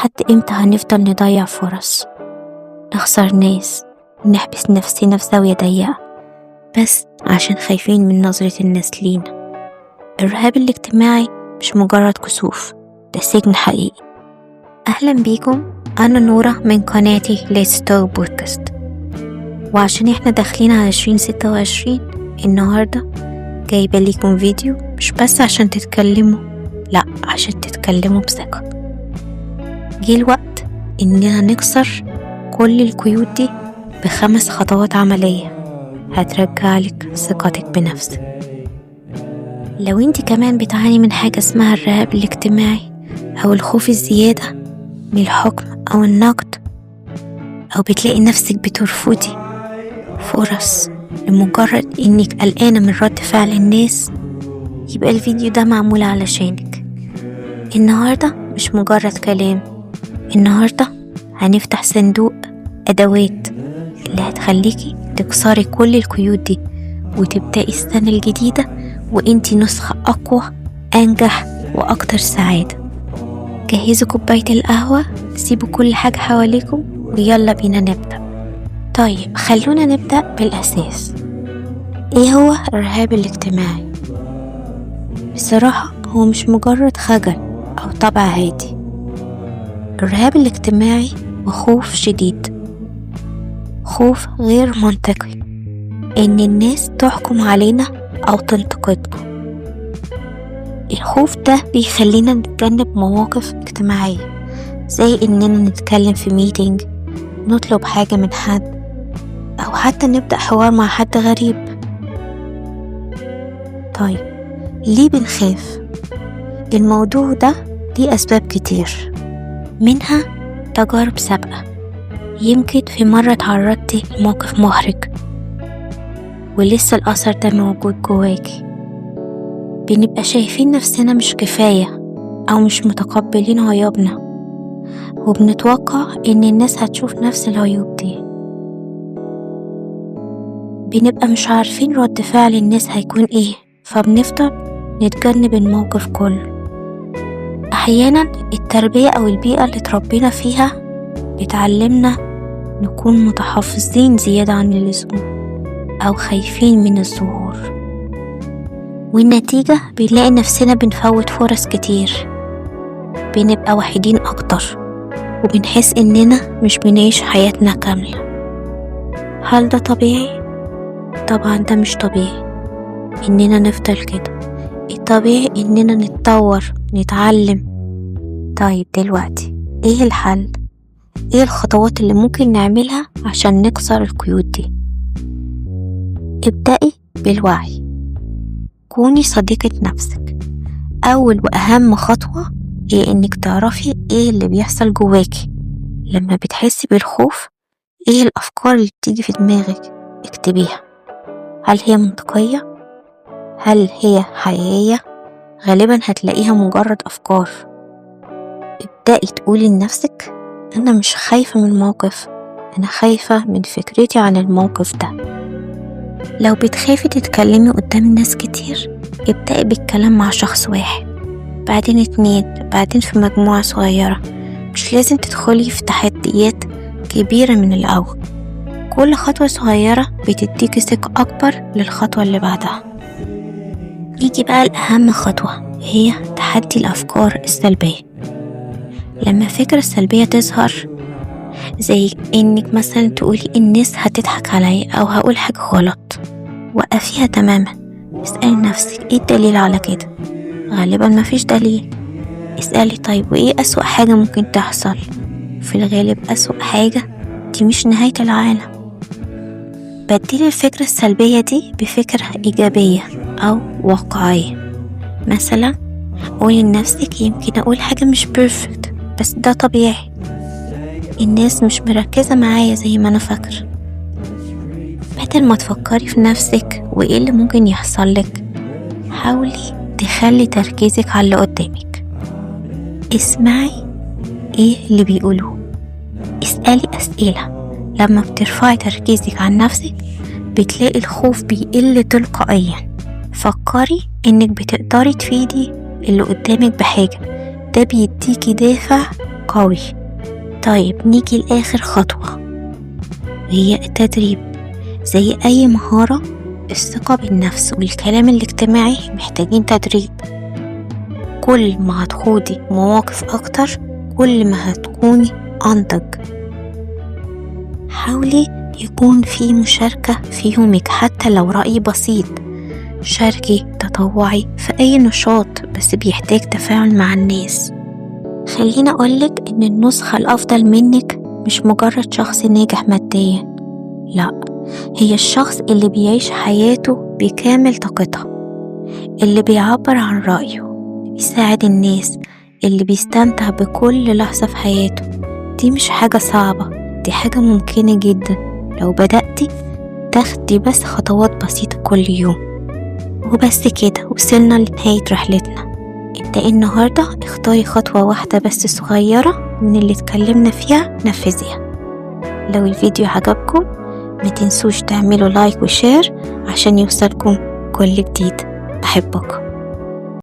لحد امتى هنفضل نضيع فرص، نخسر ناس، نحبس نفسنا في زاوية ضيقة بس عشان خايفين من نظرة الناس لينا؟ الرهاب الاجتماعي مش مجرد كسوف، ده سجن حقيقي. أهلا بيكم، أنا نورة من قناتي Let's Talk بودكاست. وعشان احنا داخلين على 2026 النهاردة جايبة ليكم فيديو مش بس عشان تتكلموا، لأ، عشان تتكلموا بثقة. جه الوقت إننا نكسر كل القيود دي ب5 خطوات عملية هترجعلك ثقتك بنفسك. لو انت كمان بتعاني من حاجة اسمها الرهاب الاجتماعي أو الخوف الزيادة من الحكم أو النقد، أو بتلاقي نفسك بترفضي فرص لمجرد إنك قلقانة من رد فعل الناس، يبقى الفيديو ده معمول علشانك. النهاردة مش مجرد كلام، النهاردة هنفتح صندوق أدوات اللي هتخليكي تكسري كل القيود دي وتبدأي السنة الجديدة وإنتي نسخة أقوى، أنجح وأكتر سعادة. جهزوا كوباية القهوة، سيبوا كل حاجة حواليكم ويلا بينا نبدأ. طيب خلونا نبدأ بالأساس. إيه هو الرهاب الاجتماعي؟ بصراحة هو مش مجرد خجل أو طبع هادي. الرهاب الاجتماعي وخوف شديد، خوف غير منطقي إن الناس تحكم علينا أو تنتقدنا. الخوف ده بيخلينا نتجنب مواقف اجتماعية، زي إننا نتكلم في ميتينج، نطلب حاجة من حد، أو حتى نبدأ حوار مع حد غريب. طيب ليه بنخاف؟ الموضوع ده ليه أسباب كتير، منها تجارب سابقة. يمكن في مرة تعرضتي لموقف محرج ولسه الأثر ده موجود جواكي. بنبقى شايفين نفسنا مش كفاية أو مش متقبلين عيوبنا، وبنتوقع إن الناس هتشوف نفس العيوب دي. بنبقى مش عارفين رد فعل الناس هيكون إيه، فبنفضل نتجنب الموقف كله. أحيانا التربية أو البيئة اللي تربينا فيها بتعلمنا نكون متحفظين زيادة عن اللزوم أو خايفين من الظهور، والنتيجة بنلاقي نفسنا بنفوت فرص كتير، بنبقى وحيدين أكتر، وبنحس إننا مش بنعيش حياتنا كاملة. هل ده طبيعي؟ طبعا ده مش طبيعي إننا نفضل كده. الطبيعي إننا نتطور، نتعلم. طيب دلوقتي إيه الحل؟ إيه الخطوات اللي ممكن نعملها عشان نكسر القيود دي؟ ابدأي بالوعي، كوني صديقة نفسك. أول وأهم خطوة هي إنك تعرفي إيه اللي بيحصل جواكي لما بتحسي بالخوف. إيه الأفكار اللي بتيجي في دماغك؟ اكتبيها. هل هي منطقية؟ هل هي حقيقية؟ غالبا هتلاقيها مجرد أفكار. ابدأي تقولي لنفسك أنا مش خايفة من الموقف، أنا خايفة من فكرتي عن الموقف ده. لو بتخافي تتكلمي قدام ناس كتير، ابدأي بالكلام مع شخص واحد، بعدين 2، بعدين في مجموعة صغيرة. مش لازم تدخلي في تحديات كبيرة من الأول. كل خطوة صغيرة بتديكي ثقة أكبر للخطوة اللي بعدها. نيجي بقى لأهم خطوة، هي تحدي الأفكار السلبية. لما فكرة سلبية تظهر، زي إنك مثلا تقولي الناس هتضحك علي أو هقول حاجة غلط، وقفيها تماما. اسألي نفسك إيه الدليل على كده؟ غالبا مفيش دليل. اسألي طيب وإيه أسوأ حاجة ممكن تحصل؟ في الغالب أسوأ حاجة دي مش نهاية العالم. بديل الفكرة السلبية دي بفكرة إيجابية أو واقعية. مثلا قولي لنفسك يمكن أقول حاجة مش بيرفكت، بس ده طبيعي، الناس مش مركزة معايا زي ما أنا فاكر. بدل ما تفكري في نفسك وإيه اللي ممكن يحصل لك، حاولي تخلي تركيزك على اللي قدامك. اسمعي إيه اللي بيقولوه، اسألي أسئلة. لما بترفعي تركيزك عن نفسك بتلاقي الخوف بيقل تلقائيا. فكري إنك بتقدري تفيدي اللي قدامك بحاجة، ده بيديكي دافع قوي. طيب نيجي لآخر خطوة، هي التدريب. زي أي مهارة، الثقة بالنفس والكلام الاجتماعي محتاجين تدريب. كل ما هتخوضي مواقف أكتر كل ما هتكوني أنضج. حاولي يكون في مشاركة في يومك حتى لو رأي بسيط. شاركي تطوعي في أي نشاط بس بيحتاج تفاعل مع الناس. خليني أقولك إن النسخة الأفضل منك مش مجرد شخص ناجح ماديا، لأ، هي الشخص اللي بيعيش حياته بكامل طاقتها، اللي بيعبر عن رأيه، بيساعد الناس، اللي بيستمتع بكل لحظة في حياته. دي مش حاجة صعبة، دي حاجة ممكنة جدا لو بدأتي تاخدي بس خطوات بسيطة كل يوم. وبس كده وصلنا لنهاية رحلتنا. ابدأي النهاردة، اختاري خطوة واحدة بس صغيرة من اللي اتكلمنا فيها نفذيها. لو الفيديو عجبكم ما تنسوش تعملوا لايك وشير عشان يوصلكم كل جديد. بحبكم.